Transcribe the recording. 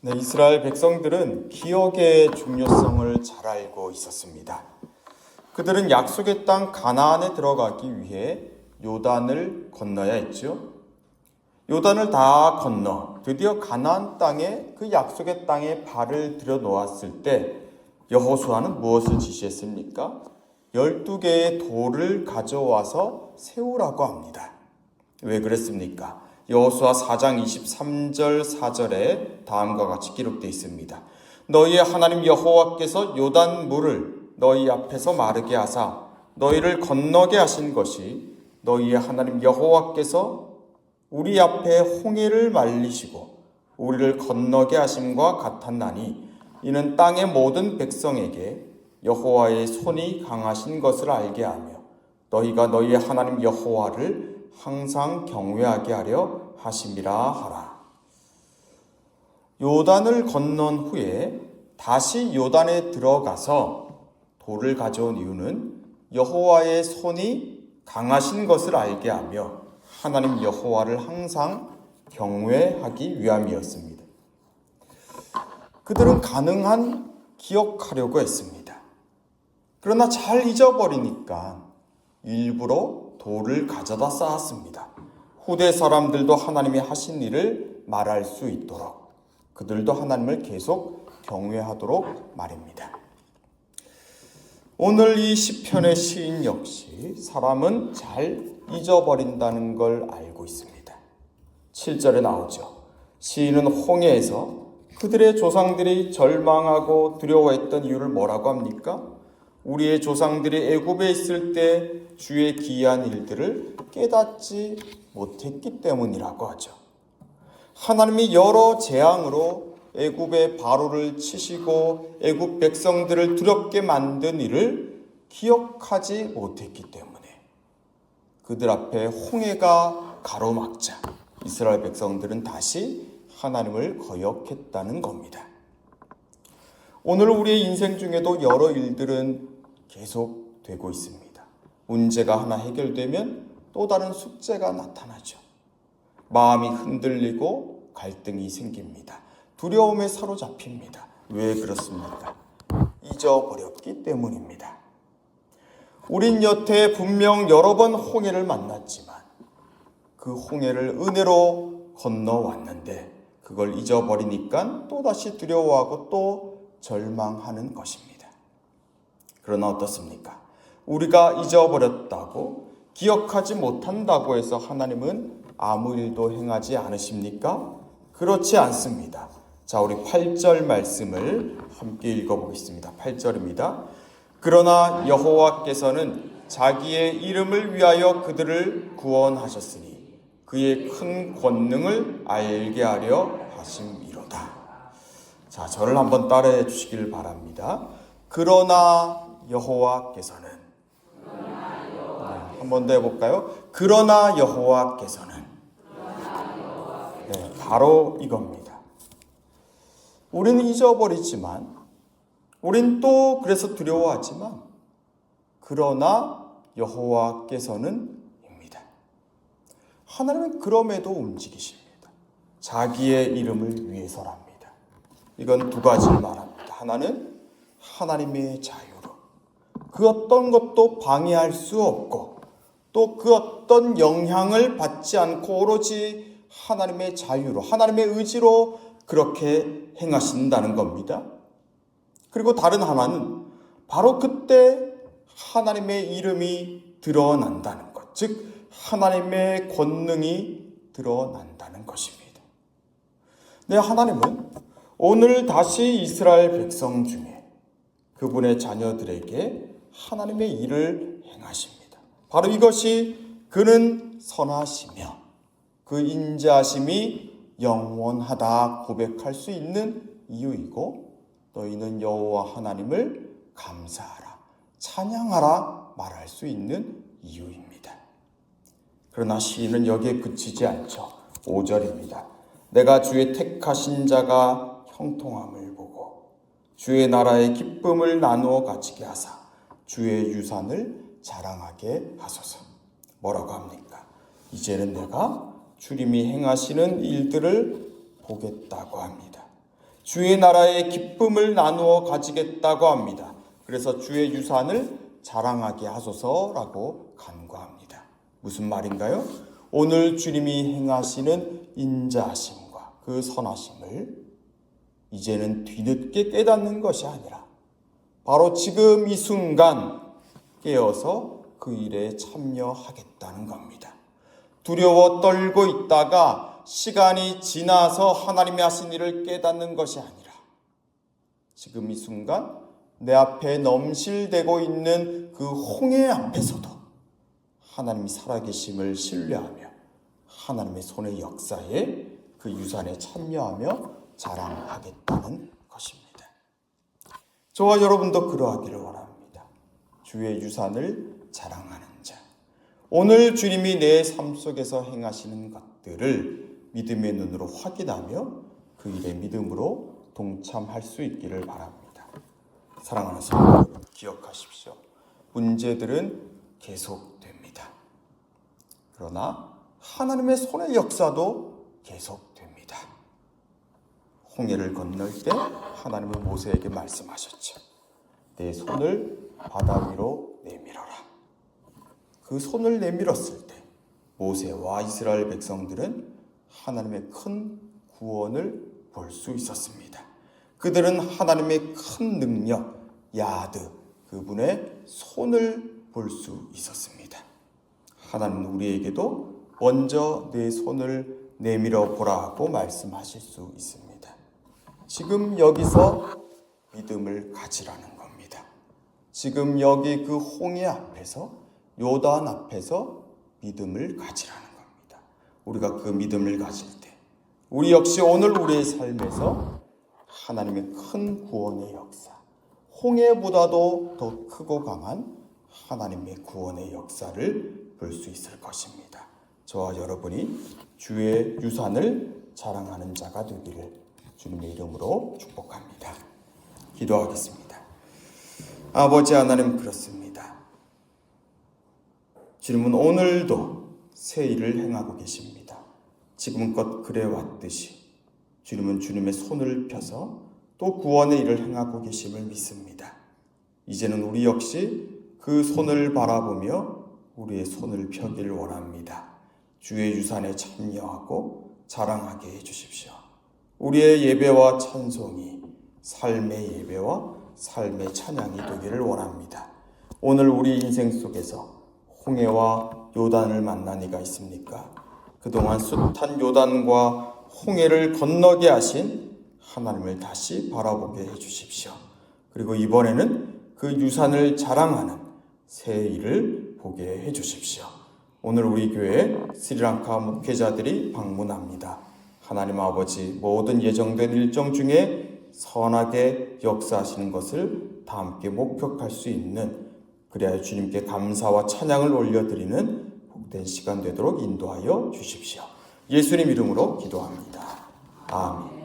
네, 이스라엘 백성들은 기억의 중요성을 잘 알고 있었습니다. 그들은 약속의 땅 가나안에 들어가기 위해 요단을 건너야 했죠. 요단을 다 건너 드디어 가나안 땅에 그 약속의 땅에 발을 들여놓았을 때 여호수아는 무엇을 지시했습니까? 12개의 돌을 가져와서 세우라고 합니다. 왜 그랬습니까? 여호수아 4장 23절 4절에 다음과 같이 기록되어 있습니다. 너희의 하나님 여호와께서 요단 물을 너희 앞에서 마르게 하사 너희를 건너게 하신 것이 너희의 하나님 여호와께서 우리 앞에 홍해를 말리시고 우리를 건너게 하심과 같았나니 이는 땅의 모든 백성에게 여호와의 손이 강하신 것을 알게 하며 너희가 너희의 하나님 여호와를 항상 경외하게 하려 하심이라 하라. 요단을 건넌 후에 다시 요단에 들어가서 돌을 가져온 이유는 여호와의 손이 강하신 것을 알게 하며 하나님 여호와를 항상 경외하기 위함이었습니다. 그들은 가능한 기억하려고 했습니다. 그러나 잘 잊어버리니까 일부러 돌을 가져다 쌓았습니다. 후대 사람들도 하나님이 하신 일을 말할 수 있도록 그들도 하나님을 계속 경외하도록 말입니다. 오늘 이 시편의 시인 역시 사람은 잘 잊어버린다는 걸 알고 있습니다. 7절에 나오죠. 시인은 홍해에서 그들의 조상들이 절망하고 두려워했던 이유를 뭐라고 합니까? 우리의 조상들이 애굽에 있을 때 주의 기이한 일들을 깨닫지 못했기 때문이라고 하죠. 하나님이 여러 재앙으로 애굽의 바로를 치시고 애굽 백성들을 두렵게 만든 일을 기억하지 못했기 때문에 그들 앞에 홍해가 가로막자 이스라엘 백성들은 다시 하나님을 거역했다는 겁니다. 오늘 우리의 인생 중에도 여러 일들은 계속되고 있습니다. 문제가 하나 해결되면 또 다른 숙제가 나타나죠. 마음이 흔들리고 갈등이 생깁니다. 두려움에 사로잡힙니다. 왜 그렇습니까? 잊어버렸기 때문입니다. 우린 여태 분명 여러 번 홍해를 만났지만 그 홍해를 은혜로 건너왔는데 그걸 잊어버리니까 또다시 두려워하고 또 절망하는 것입니다. 그러나 어떻습니까? 우리가 잊어버렸다고 기억하지 못한다고 해서 하나님은 아무 일도 행하지 않으십니까? 그렇지 않습니다. 자, 우리 8절 말씀을 함께 읽어보겠습니다. 8절입니다. 그러나 여호와께서는 자기의 이름을 위하여 그들을 구원하셨으니 그의 큰 권능을 알게 하려 하심이로다. 자, 저를 한번 따라해 주시길 바랍니다. 그러나 여호와께서는 한 번 더 해볼까요? 그러나 여호와께서는 네, 바로 이겁니다. 우리는 잊어버리지만 우린 또 그래서 두려워하지만 그러나 여호와께서는 입니다. 하나님은 그럼에도 움직이십니다. 자기의 이름을 위해서랍니다. 이건 두 가지를 말합니다. 하나는 하나님의 자유로 그 어떤 것도 방해할 수 없고 또 그 어떤 영향을 받지 않고 오로지 하나님의 자유로 하나님의 의지로 그렇게 행하신다는 겁니다. 그리고 다른 하나는 바로 그때 하나님의 이름이 드러난다는 것, 즉 하나님의 권능이 드러난다는 것입니다. 네, 하나님은 오늘 다시 이스라엘 백성 중에 그분의 자녀들에게 하나님의 일을 행하십니다. 바로 이것이 그는 선하시며 그 인자하심이 영원하다 고백할 수 있는 이유이고 너희는 여호와 하나님을 감사하라, 찬양하라 말할 수 있는 이유입니다. 그러나 시인은 여기에 그치지 않죠. 5절입니다. 내가 주의 택하신 자가 형통함을 보고 주의 나라의 기쁨을 나누어 가지게 하사 주의 유산을 자랑하게 하소서. 뭐라고 합니까? 이제는 내가 주님이 행하시는 일들을 보겠다고 합니다. 주의 나라의 기쁨을 나누어 가지겠다고 합니다. 그래서 주의 유산을 자랑하게 하소서라고 간구합니다. 무슨 말인가요? 오늘 주님이 행하시는 인자하심과 그 선하심을 이제는 뒤늦게 깨닫는 것이 아니라 바로 지금 이 순간 깨어서 그 일에 참여하겠다는 겁니다. 두려워 떨고 있다가 시간이 지나서 하나님이 하신 일을 깨닫는 것이 아니라 지금 이 순간 내 앞에 넘실대고 있는 그 홍해 앞에서도 하나님이 살아계심을 신뢰하며 하나님의 손의 역사에 그 유산에 참여하며 자랑하겠다는 것입니다. 저와 여러분도 그러하기를 원합니다. 주의 유산을 자랑하는 자. 오늘 주님이 내 삶 속에서 행하시는 것들을 믿음의 눈으로 확인하며 그 일에 믿음으로 동참할 수 있기를 바랍니다. 사랑하는 성도 여러분, 기억하십시오. 문제들은 계속됩니다. 그러나 하나님의 손의 역사도 계속됩니다. 홍해를 건널 때 하나님은 모세에게 말씀하셨죠. 내 손을 바다 위로 내밀어라. 그 손을 내밀었을 때 모세와 이스라엘 백성들은 하나님의 큰 구원을 볼 수 있었습니다. 그들은 하나님의 큰 능력, 야드, 그분의 손을 볼 수 있었습니다. 하나님은 우리에게도 먼저 내 손을 내밀어 보라 하고 말씀하실 수 있습니다. 지금 여기서 믿음을 가지라는 겁니다. 지금 여기 그 홍해 앞에서, 요단 앞에서 믿음을 가지라는 겁니다. 우리가 그 믿음을 가질 때 우리 역시 오늘 우리의 삶에서 하나님의 큰 구원의 역사, 홍해보다도 더 크고 강한 하나님의 구원의 역사를 볼 수 있을 것입니다. 저와 여러분이 주의 유산을 자랑하는 자가 되기를 주님의 이름으로 축복합니다. 기도하겠습니다. 아버지 하나님, 그렇습니다. 주님은 오늘도 새 일을 행하고 계십니다. 지금껏 그래왔듯이 주님은 주님의 손을 펴서 또 구원의 일을 행하고 계심을 믿습니다. 이제는 우리 역시 그 손을 바라보며 우리의 손을 펴기를 원합니다. 주의 유산에 참여하고 자랑하게 해주십시오. 우리의 예배와 찬송이 삶의 예배와 삶의 찬양이 되기를 원합니다. 오늘 우리 인생 속에서 홍해와 요단을 만난 이가 있습니까? 그동안 숱한 요단과 홍해를 건너게 하신 하나님을 다시 바라보게 해주십시오. 그리고 이번에는 그 유산을 자랑하는 새 일을 보게 해주십시오. 오늘 우리 교회 스리랑카 목회자들이 방문합니다. 하나님 아버지, 모든 예정된 일정 중에 선하게 역사하시는 것을 다 함께 목격할 수 있는, 그래야 주님께 감사와 찬양을 올려드리는 복된 시간 되도록 인도하여 주십시오. 예수님 이름으로 기도합니다. 아멘.